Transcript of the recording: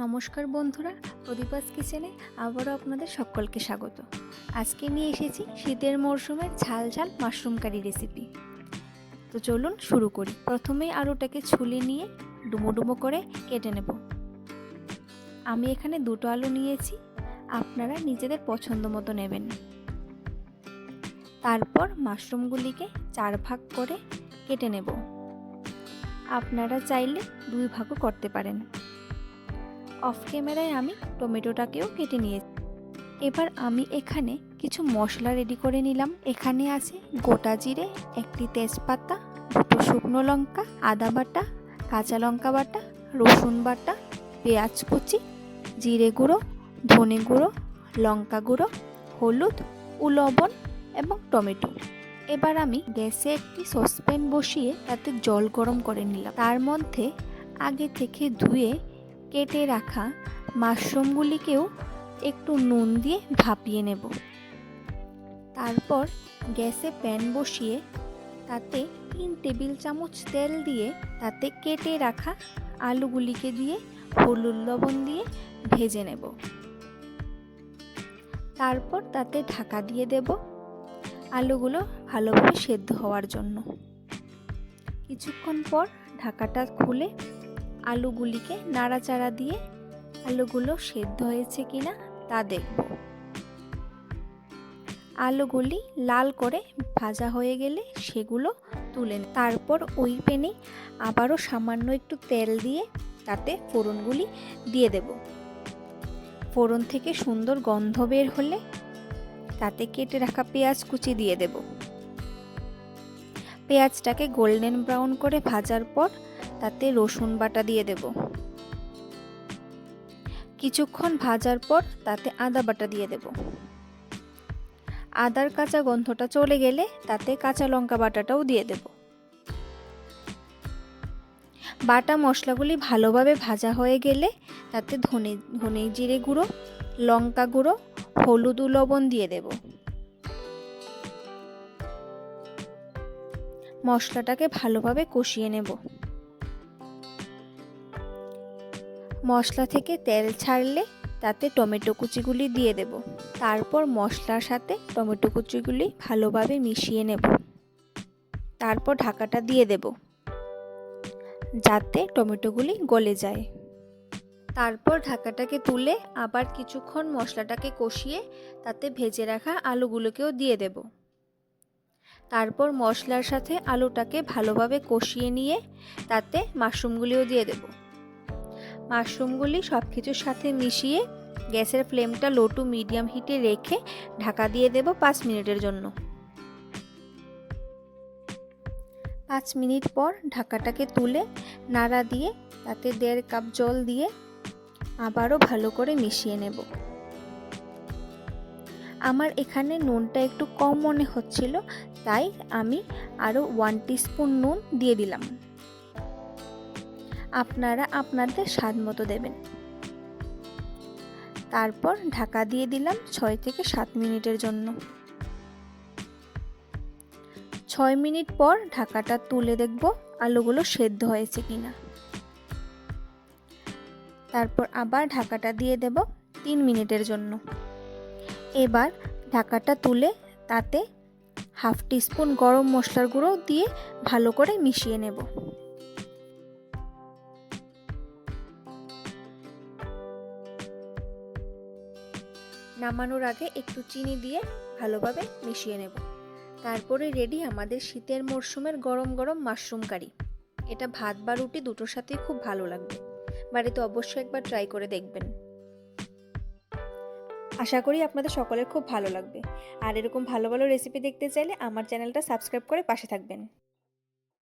নমস্কার বন্ধুরা, প্রদীপাস কিচেনে আবারও আপনাদের সকলকে স্বাগত। আজকে নিয়ে এসেছি শীতের মরশুমের ঝাল ঝাল মাশরুম কারি রেসিপি। তো চলুন শুরু করি। প্রথমেই আলুটাকে ছুলে নিয়ে ডুমো ডুমো করে কেটে নেব। আমি এখানে 2টো আলু নিয়েছি, আপনারা নিজেদের পছন্দ মতো নেবেন। তারপর মাশরুমগুলিকে 4 ভাগ করে কেটে নেব। আপনারা চাইলে 2 ভাগও করতে পারেন। অফ ক্যামেরায় আমি টমেটোটাকেও কেটে নিয়েছি। এবার আমি এখানে কিছু মশলা রেডি করে নিলাম। এখানে আছে গোটা জিরে, 1টি তেজপাতা, 2টো শুকনো লঙ্কা, আদা বাটা, কাঁচা লঙ্কা বাটা, রসুন বাটা, পেঁয়াজ কুচি, জিরে গুঁড়ো, ধনে গুঁড়ো, লঙ্কা গুঁড়ো, হলুদ ও লবণ এবং টমেটো। এবার আমি গ্যাসে একটি সসপ্যান বসিয়ে তাতে জল গরম করে নিলাম। তার মধ্যে আগে থেকে ধুয়ে কেটে রাখা মাশরুমগুলিকেও একটু নুন দিয়ে ভাপিয়ে নেব। তারপর গ্যাসে প্যান বসিয়ে তাতে 3 টেবিল চামচ তেল দিয়ে তাতে কেটে রাখা আলুগুলিকে দিয়ে হলুদ লবণ দিয়ে ভেজে নেব। তারপর তাতে ঢাকা দিয়ে দেব আলুগুলো ভালোভাবে সেদ্ধ হওয়ার জন্য। কিছুক্ষণ পর ঢাকাটা খুলে আলুগুলিকে নাড়াচাড়া দিয়ে আলুগুলো সেদ্ধ হয়েছে কিনা তা দেখব। আলুগুলি লাল করে ভাজা হয়ে গেলে সেগুলো তুলে নেব। তারপর ওই প্যানে আবারও সামান্য একটু তেল দিয়ে তাতে ফোড়নগুলি দিয়ে দেব। ফোড়ন থেকে সুন্দর গন্ধ বের হলে তাতে কেটে রাখা পেঁয়াজ কুচি দিয়ে দেব। পেঁয়াজটাকে গোল্ডেন ব্রাউন করে ভাজার পর তাতে রসুন বাটা দিয়ে দেব। কিছুক্ষণ ভাজার পর তাতে আদা বাটা দিয়ে দেব। আদার কাঁচা গন্ধটা চলে গেলে তাতে কাঁচা লঙ্কা বাটাটাও দিয়ে দেব। বাটা মশলাগুলি ভালোভাবে ভাজা হয়ে গেলে তাতে ধনে জিরে গুঁড়ো, লঙ্কা গুঁড়ো, হলুদ ও লবণ দিয়ে দেব। মশলাটাকে ভালোভাবে কষিয়ে নেব। মশলা থেকে তেল ছাড়লে তাতে টমেটো কুচিগুলি দিয়ে দেব। তারপর মশলার সাথে টমেটো কুচিগুলি ভালোভাবে মিশিয়ে নেব। তারপর ঢাকাটা দিয়ে দেব যাতে টমেটোগুলি গলে যায়। তারপর ঢাকাটাকে তুলে আবার কিছুক্ষণ মশলাটাকে কষিয়ে তাতে ভেজে রাখা আলুগুলোকেও দিয়ে দেব। তারপর মশলার সাথে আলুটাকে ভালোভাবে কষিয়ে নিয়ে তাতে মাশরুমগুলিও দিয়ে দেব। মাশরুমগুলি সব কিছুর সাথে মিশিয়ে গ্যাসের ফ্লেমটা লো টু মিডিয়াম হিটে রেখে ঢাকা দিয়ে দেব 5 মিনিটের জন্য। 5 মিনিট পর ঢাকাটাকে তুলে নাড়া দিয়ে তাতে 1.5 কাপ জল দিয়ে আবারও ভালো করে মিশিয়ে নেব। আমার এখানে নুনটা একটু কম মনে হচ্ছিল, তাই আমি আরও 1 টিস্পুন নুন দিয়ে দিলাম। আপনারা আপনাদের স্বাদ মতো দেবেন। তারপর ঢাকা দিয়ে দিলাম 6 থেকে 7 মিনিটের জন্য। 6 মিনিট পর ঢাকাটা তুলে দেখব আলুগুলো সেদ্ধ হয়েছে কিনা। তারপর আবার ঢাকাটা দিয়ে দেব 3 মিনিটের জন্য। এবার ঢাকাটা তুলে তাতে 1/2 টিস্পুন গরম মশলার গুঁড়ো দিয়ে ভালো করে মিশিয়ে নেব। নামানোর আগে একটু চিনি দিয়ে ভালোভাবে মিশিয়ে নেব। তারপরে রেডি আমাদের শীতের মরশুমের গরম গরম মাশরুম কারি। এটা ভাত বা রুটি দুটোর সাথেই খুব ভালো লাগবে। বাড়িতে অবশ্যই একবার ট্রাই করে দেখবেন। আশা করি আপনাদের সকলের খুব ভালো লাগবে। আর এরকম ভালো ভালো রেসিপি দেখতে চাইলে আমার চ্যানেলটা সাবস্ক্রাইব করে পাশে থাকবেন।